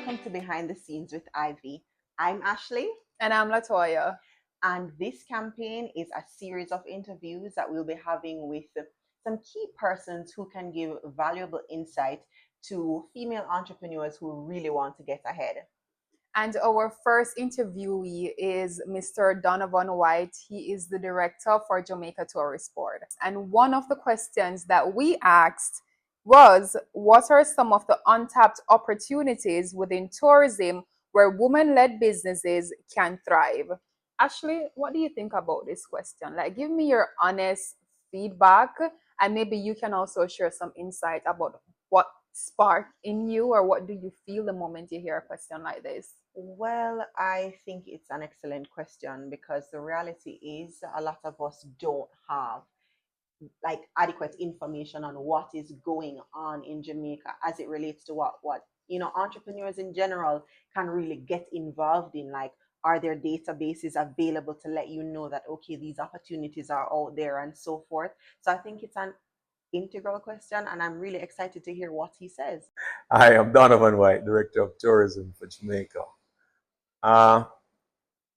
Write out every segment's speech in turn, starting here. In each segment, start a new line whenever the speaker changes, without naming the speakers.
welcome to Behind the Scenes with Ivy. I'm Ashley,
And I'm Latoya.
and this campaign is a series of interviews that we'll be having with some key persons who can give valuable insight to female entrepreneurs who really want to get ahead.
And our first interviewee is Mr. Donovan White. He is the director for Jamaica Tourist Board. And one of the questions that we asked was, what are some of the untapped opportunities within tourism where women-led businesses can thrive? Ashley, what do you think about this question? Like, give me your honest feedback, and maybe you can also share some insight about what sparked in you, or what do you feel the moment you hear a question like this?
Well, I think it's an excellent question because the reality is a lot of us don't have like adequate information on what is going on in Jamaica as it relates to what entrepreneurs in general can really get involved in. Like, are there databases available to let you know that okay, these opportunities are out there and so forth? So I think it's an integral question, and I'm really excited to hear what he says.
Hi, I'm Donovan White, Director of Tourism for Jamaica. Uh,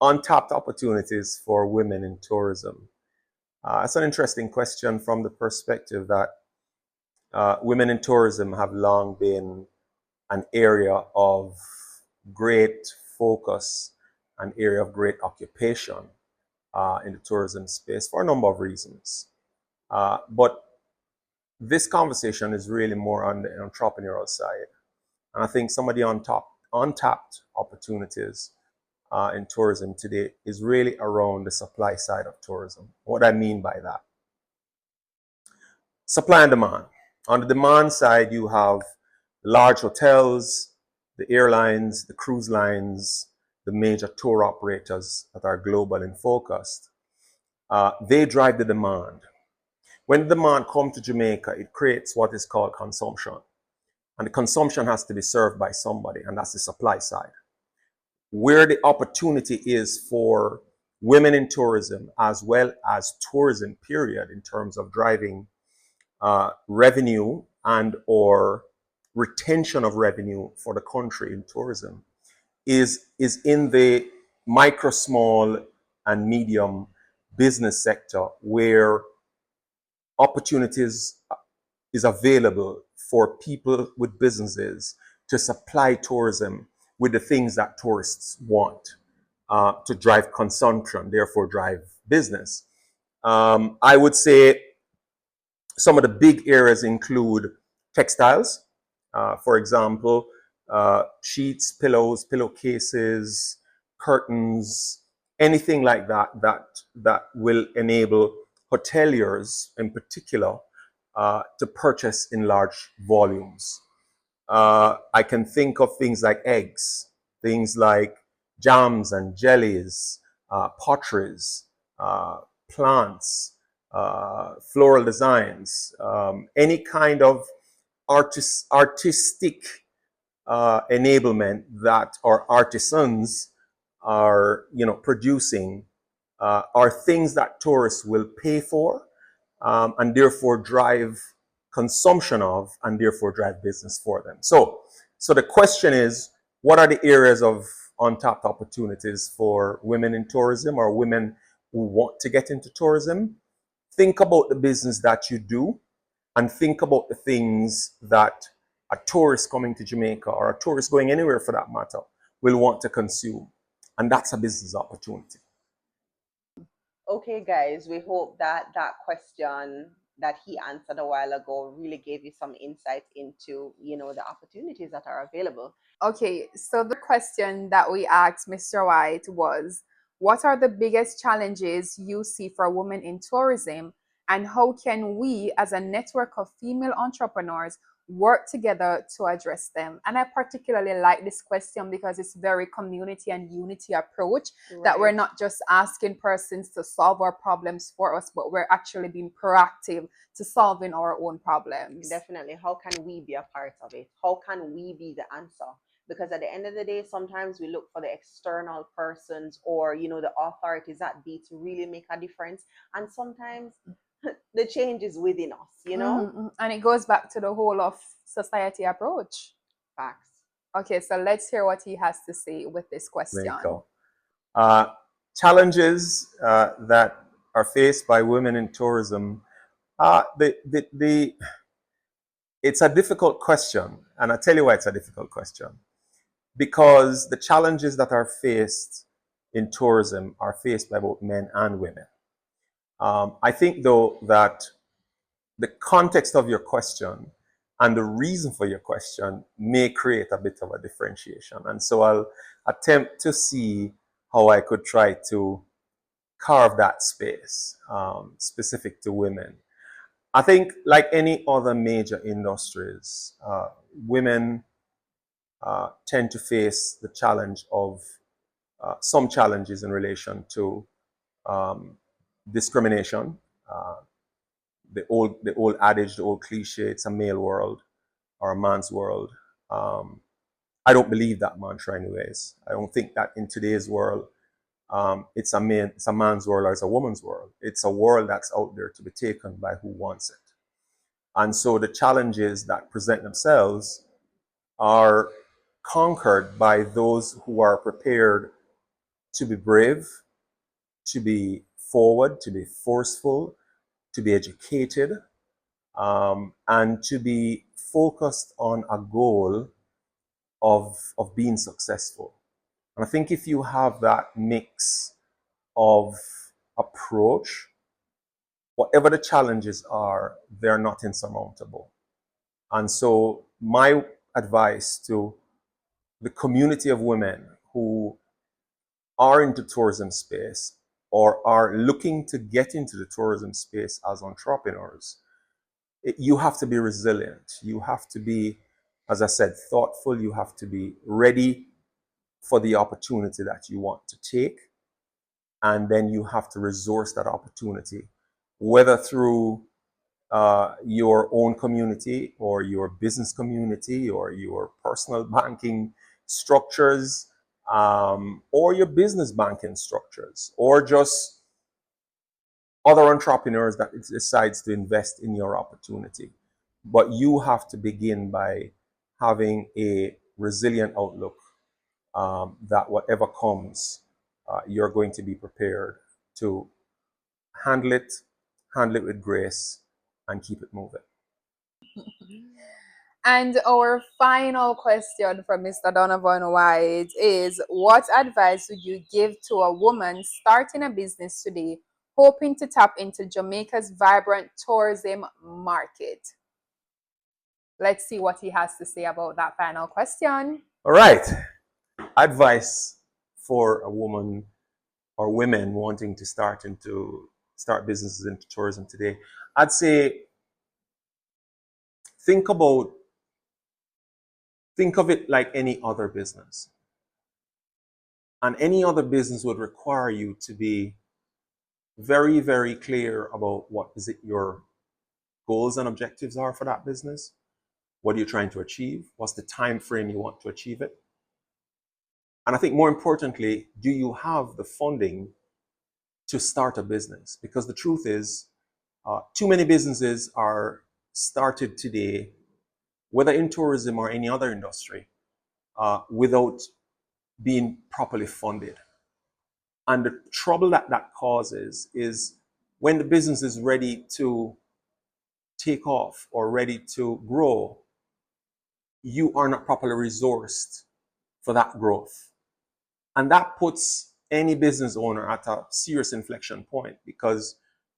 Untapped opportunities for women in tourism. It's an interesting question from the perspective that women in tourism have long been an area of great focus, an area of great occupation in the tourism space for a number of reasons. But this conversation is really more on the entrepreneurial side. And I think some of the untapped opportunities in tourism today is really around the supply side of tourism. What I mean by that, supply and demand. On the demand side, you have large hotels, the airlines, the cruise lines, the major tour operators that are global in focus. They drive the demand. When the demand comes to Jamaica, it creates what is called consumption. And the consumption has to be served by somebody, and that's the supply side. Where the opportunity is for women in tourism, as well as tourism period, in terms of driving revenue and or retention of revenue for the country in tourism, is in the micro, small, and medium business sector, where opportunities is available for people with businesses to supply tourism with the things that tourists want to drive consumption, therefore drive business. I would say some of the big areas include textiles, for example, sheets, pillows, pillowcases, curtains, anything like that will enable hoteliers in particular to purchase in large volumes. I can think of things like eggs, things like jams and jellies, potteries, plants, floral designs, any kind of artistic enablement that our artisans are, producing, are things that tourists will pay for, and therefore drive consumption of, and therefore drive business for them. So the question is, what are the areas of untapped opportunities for women in tourism, or women who want to get into tourism? Think about the business that you do, and think about the things that a tourist coming to Jamaica, or a tourist going anywhere for that matter, will want to consume. And that's a business opportunity.
Okay, guys, we hope that that question that he answered a while ago really gave you some insight into, the opportunities that are available.
Okay, so the question that we asked Mr. White was, what are the biggest challenges you see for women in tourism, and how can we, as a network of female entrepreneurs, work together to address them? And I particularly like this question because it's very community and unity approach, that we're not just asking persons to solve our problems for us, but we're actually being proactive to solving our own problems.
Definitely. How can we be a part of it? How can we be the answer? Because at the end of the day, sometimes we look for the external persons or, the authorities that be to really make a difference. And sometimes the change is within us,
And it goes back to the whole of society approach.
Facts.
Okay, so let's hear what he has to say with this
There you
question.
go. Uh, Challenges that are faced by women in tourism. It's a difficult question, and I tell you why it's a difficult question. Because the challenges that are faced in tourism are faced by both men and women. I think, though, that the context of your question and the reason for your question may create a bit of a differentiation. And so I'll attempt to see how I could try to carve that space specific to women. I think, like any other major industries, women tend to face the challenge of some challenges in relation to um, discrimination. Uh, the old adage, the old cliche, it's a male world or a man's world. Um, I don't believe that mantra, anyways. I don't think that in today's world, it's a man's world or it's a woman's world. It's a world that's out there to be taken by who wants it. And so the challenges that present themselves are conquered by those who are prepared to be brave, to be forward, to be forceful, to be educated, and to be focused on a goal of being successful. And I think if you have that mix of approach, whatever the challenges are, they're not insurmountable. And so my advice to the community of women who are into tourism space or are looking to get into the tourism space as entrepreneurs, you have to be resilient. You have to be, as I said, thoughtful. You have to be ready for the opportunity that you want to take. And then you have to resource that opportunity, whether through your own community or your business community or your personal banking structures, or your business banking structures, or just other entrepreneurs that decides to invest in your opportunity. But you have to begin by having a resilient outlook, that whatever comes, you're going to be prepared to handle it, handle it with grace, and keep it moving.
And our final question from Mr. Donovan White is, what advice would you give to a woman starting a business today, hoping to tap into Jamaica's vibrant tourism market? Let's see what he has to say about that final question.
All right. Advice for a woman or women wanting to start businesses into tourism today. I'd say think about think of it like any other business. And any other business would require you to be very, very clear about what is it your goals and objectives are for that business. What are you trying to achieve? What's the time frame you want to achieve it? And I think more importantly, do you have the funding to start a business? Because the truth is, too many businesses are started today, whether in tourism or any other industry, without being properly funded. And the trouble that that causes is when the business is ready to take off or ready to grow, you are not properly resourced for that growth. And that puts any business owner at a serious inflection point because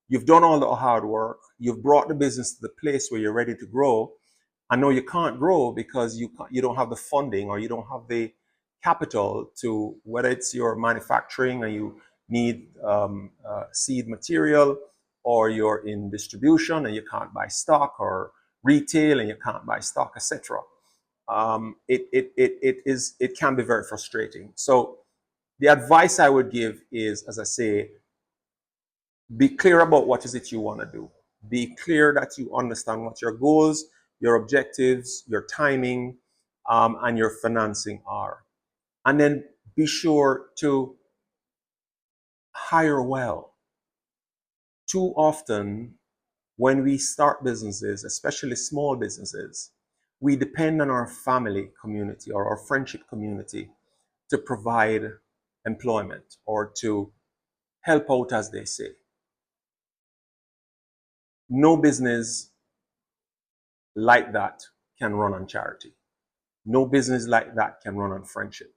you've done all the hard work, you've brought the business to the place where you're ready to grow. I know you can't grow because you don't have the funding or you don't have the capital to, whether it's your manufacturing and you need seed material, or you're in distribution and you can't buy stock, or retail and you can't buy stock, etc. It can be very frustrating. So the advice I would give is, as I say, be clear about what is it you want to do. Be clear that you understand what your goals, your objectives, your timing, and your financing are. And then be sure to hire well. Too often, when we start businesses, especially small businesses, we depend on our family community or our friendship community to provide employment or to help out, as they say. No business like that can run on charity. No business like that can run on friendship.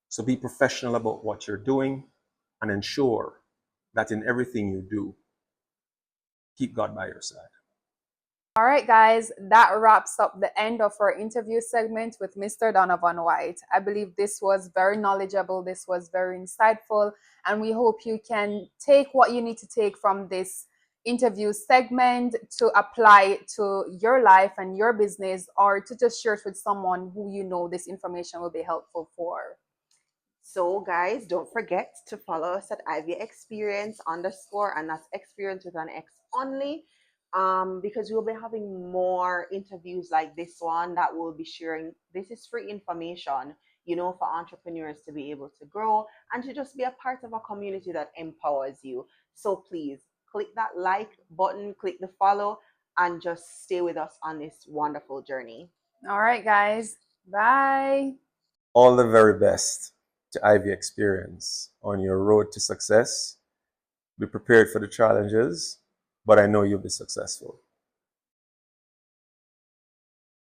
So be professional about what you're doing and ensure that in everything you do, keep God by your side.
All right, guys, that wraps up the end of our interview segment with Mr. Donovan White. I believe this was very knowledgeable, this was very insightful, and we hope you can take what you need to take from this interview segment to apply to your life and your business, or to just share it with someone who you know this information will be helpful for.
So, guys, don't forget to follow us at Ivy Xperience _, and that's experience with an X only. Because we'll be having more interviews like this one that we'll be sharing. This is free information, for entrepreneurs to be able to grow and to just be a part of a community that empowers you. So please click that like button, click the follow, and just stay with us on this wonderful journey.
All right, guys, bye.
All the very best to Ivy Xperience on your road to success. Be prepared for the challenges, but I know you'll be successful.